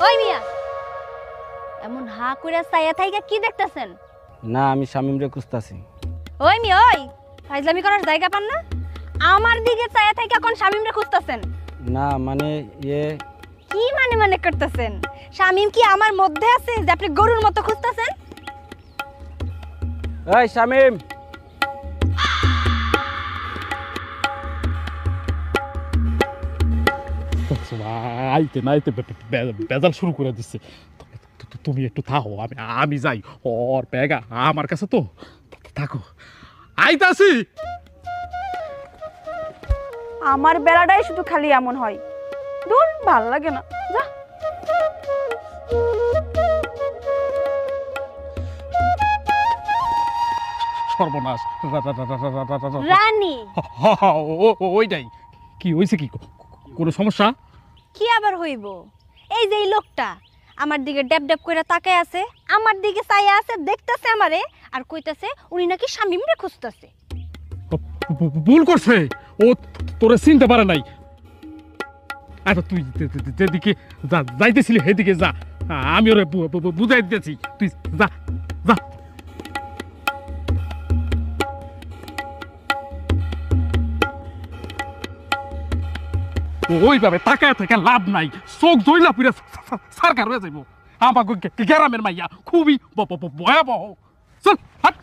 ওই মিয়া, এমন হা কইরা চাইয়া থাইকা কি দেখতেছেন? না আমি শামিমরে খুঁজতাছি। ওই মিয়া, ওই ফাইজলামি করার জায়গা পান না? আমার দিকে চাইয়া থাইকা কোন শামিমরে খুঁজতেছেন? না মানে কি মানে করতেছেন? শামিম কি আমার মধ্যে আছে যে আপনি গরুর মতো খুঁজতেছেন? এই শামিম, আইতে না আইতে বেজাল শুরু করে দিচ্ছে। তুমি একটু থাকো, আমি যাই। ওর ব্যাগা আমার কাছে তো, থাকো। আইতাছি। আমার বেলাটাই শুধু খালি এমন হয়, দূর ভাল লাগে না। যা সর্বনাশ। রানী ওইটাই। কি হয়েছে? কি কোনো সমস্যা? কি আবার হইব? এই যে এই লোকটা আমার দিকে ড্যাব ড্যাব করে তাকায় আছে, আমার দিকে চাইয়া আছে, দেখতেছে আমারে আর কইতাছে উনি নাকি শামিমরে খুঁজতেছে। ভুল করছে ও, তোরে চিনতে পারে নাই। আচ্ছা তুই যেদিকে যাইতেছিলি সেদিকে যা, আমি ওরে বুঝাই দিতেছি। তুই যা যা। ওইভাবে তাকায় থেকে লাভ নাই, চোখ জইলা পুরা সারকার হয়ে যাইব। আমাকে গ্রামের মাইয়া খুবই ভয়াবহ। চল হাট।